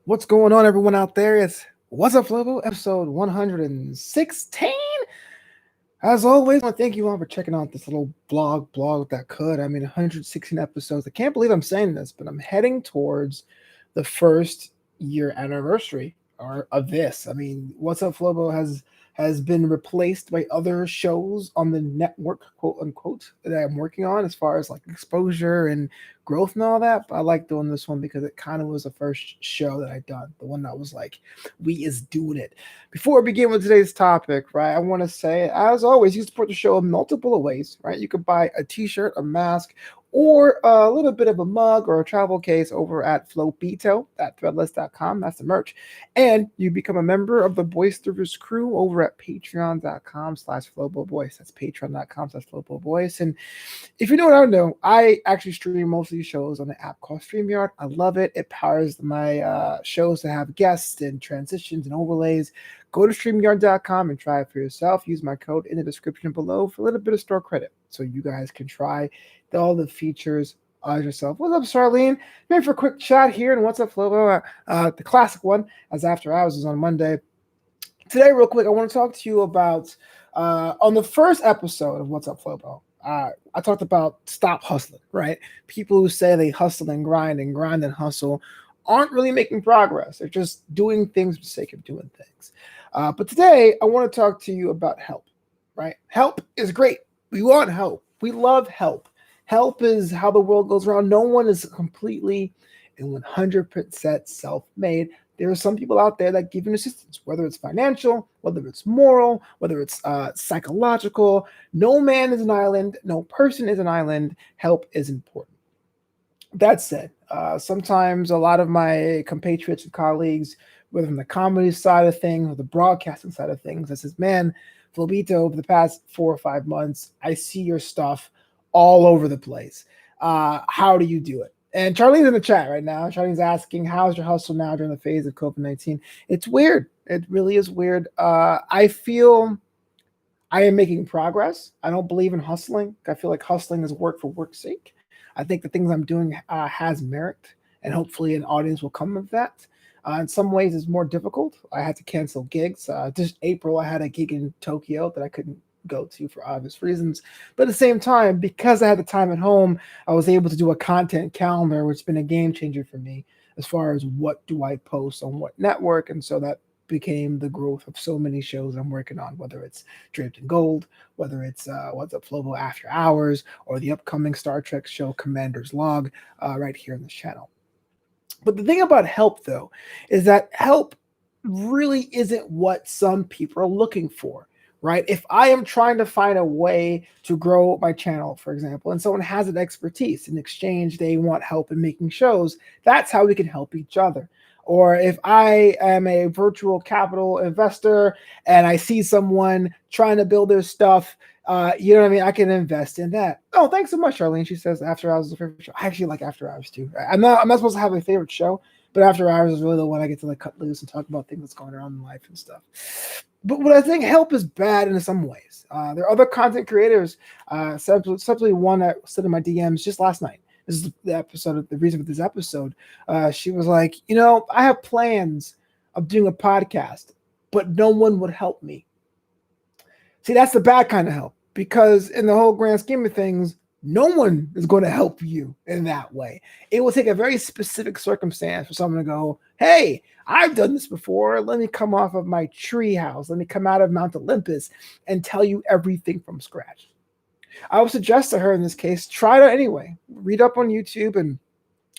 What's going on, everyone out there? It's Wassup Flobo, episode 116. As always, I want to thank you all for checking out this little blog that could. I mean, 116 episodes. I can't believe I'm saying this, but I'm heading towards the first year anniversary of this. I mean, Wassup Flobo has been replaced by other shows on the network, quote unquote, that I'm working on as far as like exposure and growth and all that. But I like doing this one because it kind of was the first show that I done, the one that was like, we is doing it. Before we begin with today's topic, right, I want to say, as always, you support the show in multiple ways, right? You could buy a t-shirt, a mask, or a little bit of a mug or a travel case over at Flobito at threadless.com. That's the merch. And you become a member of the Boisterous crew over at patreon.com/FloboBoys. That's patreon.com/FloboBoys. And if you know what I know, I actually stream most of these shows on an app called StreamYard. I love it. It powers my shows to have guests and transitions and overlays. Go to StreamYard.com and try it for yourself. Use my code in the description below for a little bit of store credit so you guys can try all the features yourself. What's up, Charlene? Maybe for a quick chat here. And what's up, Flobo? The classic one, as After Hours is on Monday. Today, real quick, I want to talk to you about on the first episode of What's Up, Flobo. I talked about stop hustling, right? People who say they hustle and grind and hustle aren't really making progress. They're just doing things for the sake of doing things. But today, I want to talk to you about help, right? Help is great. We want help. We love help. Help is how the world goes around. No one is completely and 100% self-made. There are some people out there that give you assistance, whether it's financial, whether it's moral, whether it's psychological. No man is an island. No person is an island. Help is important. That said, sometimes a lot of my compatriots and colleagues, whether from the comedy side of things or the broadcasting side of things, that says, man, Flobito, over the past 4 or 5 months, I see your stuff all over the place. How do you do it? And Charlene's in the chat right now. Charlene's asking, how's your hustle now during the phase of COVID-19? It's weird. It really is weird. I feel I am making progress. I don't believe in hustling. I feel like hustling is work for work's sake. I think the things I'm doing has merit, and hopefully an audience will come of that. In some ways, it's more difficult. I had to cancel gigs. Just April, I had a gig in Tokyo that I couldn't go to for obvious reasons. But at the same time, because I had the time at home, I was able to do a content calendar, which has been a game changer for me as far as what do I post on what network. And so that became the growth of so many shows I'm working on, whether it's Draped in Gold, whether it's What's Up Flobo After Hours, or the upcoming Star Trek show Commander's Log right here on this channel. But the thing about help, though, is that help really isn't what some people are looking for, right? If I am trying to find a way to grow my channel, for example, and someone has an expertise in exchange, they want help in making shows, that's how we can help each other. Or if I am a virtual capital investor and I see someone trying to build their stuff, you know what I mean? I can invest in that. Oh, thanks so much, Charlene. She says After Hours is the favorite show. I actually like After Hours too. I'm not supposed to have a favorite show, but After Hours is really the one I get to like cut loose and talk about things that's going on in life and stuff. But what I think help is bad in some ways. There are other content creators, especially one that sent in my DMs just last night. This is the episode, the reason for this episode. She was like, I have plans of doing a podcast, but no one would help me. See, that's the bad kind of help, because in the whole grand scheme of things, no one is going to help you in that way. It will take a very specific circumstance for someone to go, hey, I've done this before. Let me come off of my tree house. Let me come out of Mount Olympus and tell you everything from scratch. I would suggest to her in this case, try it anyway. Read up on YouTube and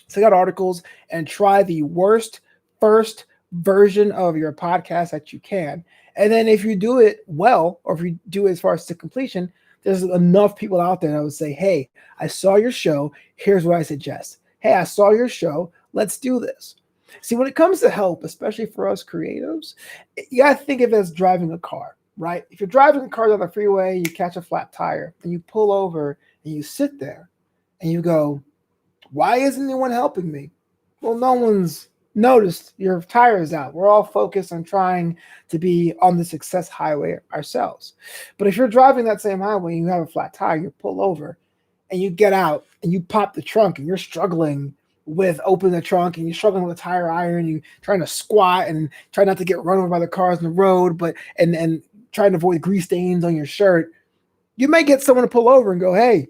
check out articles and try the worst first version of your podcast that you can. And then if you do it well, or if you do it as far as to completion, there's enough people out there that would say, hey, I saw your show. Here's what I suggest. Hey, I saw your show. Let's do this. See, when it comes to help, especially for us creatives, you got to think of it as driving a car, right? If you're driving a car down the freeway, you catch a flat tire, and you pull over, and you sit there, and you go, why isn't anyone helping me? Well, no one's noticed your tire is out. We're all focused on trying to be on the success highway ourselves. But if you're driving that same highway and you have a flat tire, you pull over, and you get out, and you pop the trunk, and you're struggling with opening the trunk and you're struggling with a tire iron, you trying to squat and try not to get run over by the cars on the road, but and trying to avoid grease stains on your shirt, you may get someone to pull over and go, hey,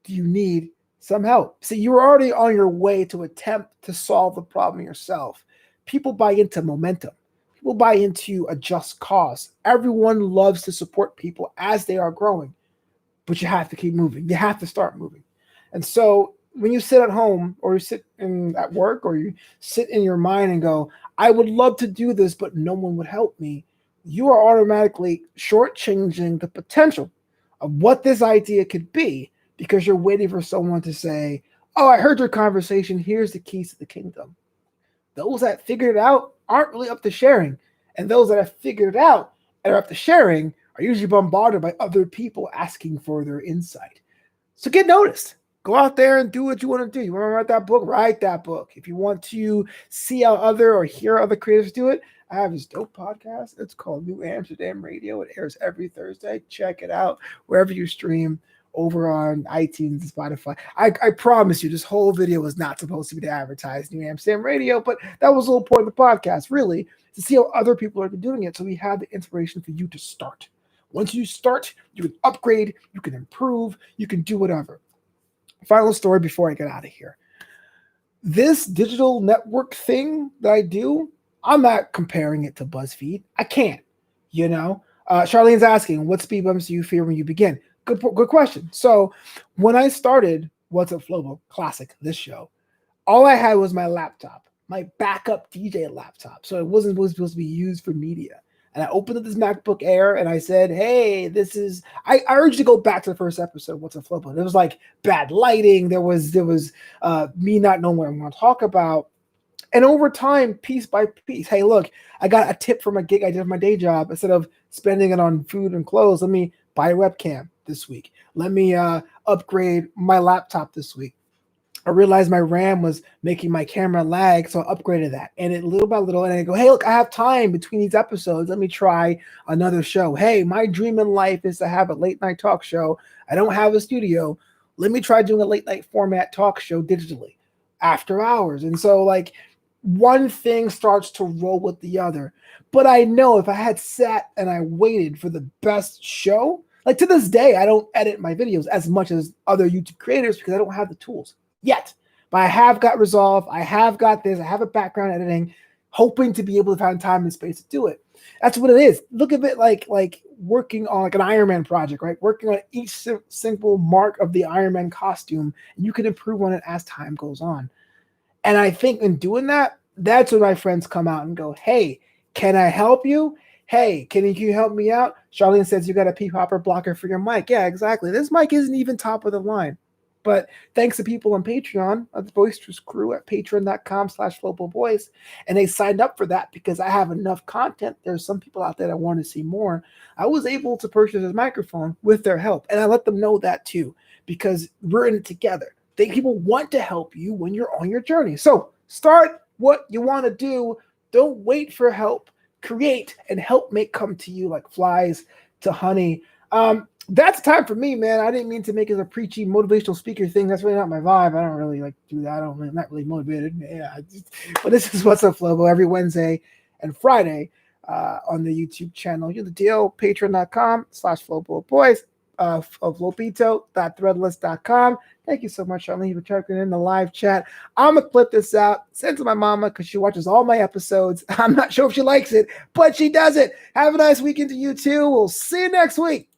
do you need some help? See, you were already on your way to attempt to solve the problem yourself. People buy into momentum. People buy into a just cause. Everyone loves to support people as they are growing, but you have to keep moving. You have to start moving. And so when you sit at home or you sit at work or you sit in your mind and go, I would love to do this, but no one would help me, you are automatically shortchanging the potential of what this idea could be because you're waiting for someone to say, oh, I heard your conversation. Here's the keys to the kingdom. Those that figured it out aren't really up to sharing. And those that have figured it out and are up to sharing are usually bombarded by other people asking for their insight. So get noticed. Go out there and do what you want to do. You want to write that book? Write that book. If you want to see how other or hear other creators do it, I have this dope podcast. It's called New Amsterdam Radio. It airs every Thursday. Check it out wherever you stream, over on iTunes and Spotify. I promise you, this whole video was not supposed to be to advertise New Amsterdam Radio, but that was a little part of the podcast, really, to see how other people are doing it. So we have the inspiration for you to start. Once you start, you can upgrade, you can improve, you can do whatever. Final story before I get out of here. This digital network thing that I do, I'm not comparing it to BuzzFeed. I can't, you know. Charlene's asking, what speed bumps do you fear when you begin? Good question. So when I started Wassup Flobo Classic, this show, all I had was my laptop, my backup DJ laptop. So it wasn't supposed to be used for media. And I opened up this MacBook Air and I said, hey, I urged you to go back to the first episode, Wassup Flobo. There was like bad lighting. There was me not knowing what I'm going to talk about. And over time, piece by piece, hey, look, I got a tip from a gig I did for my day job. Instead of spending it on food and clothes, let me buy a webcam this week. Let me upgrade my laptop this week. I realized my RAM was making my camera lag, so I upgraded that. And it little by little, and I go, hey, look, I have time between these episodes. Let me try another show. Hey, my dream in life is to have a late night talk show. I don't have a studio. Let me try doing a late night format talk show digitally after hours. And so like one thing starts to roll with the other. But I know if I had sat and I waited for the best show, like to this day, I don't edit my videos as much as other YouTube creators because I don't have the tools yet. But I have got Resolve. I have got this. I have a background editing, hoping to be able to find time and space to do it. That's what it is. Look at it like working on like an Iron Man project, right? Working on each simple mark of the Iron Man costume, and you can improve on it as time goes on. And I think in doing that, that's when my friends come out and go, hey, can I help you? Hey, can you help me out? Charlene says you got a peep hopper blocker for your mic. Yeah, exactly. This mic isn't even top of the line. But thanks to people on Patreon, the Boisterous crew at patreon.com/FloboBoys, and they signed up for that because I have enough content. There's some people out there that want to see more. I was able to purchase a microphone with their help, and I let them know that too because we're in it together. People want to help you when you're on your journey. So start what you want to do. Don't wait for help. Create and help make come to you like flies to honey. That's time for me, man. I didn't mean to make it a preachy motivational speaker thing. That's really not my vibe. I don't really like do that. I'm not really motivated. Yeah, but this is Wassup Flobo every Wednesday and Friday on the YouTube channel. You know the deal. Patreon.com/FloboBoys. Of lopito.threadless.com. Thank you so much, Charlene, for checking in the live chat. I'm going to clip this out, send it to my mama because she watches all my episodes. I'm not sure if she likes it, but she does it. Have a nice weekend to you too. We'll see you next week.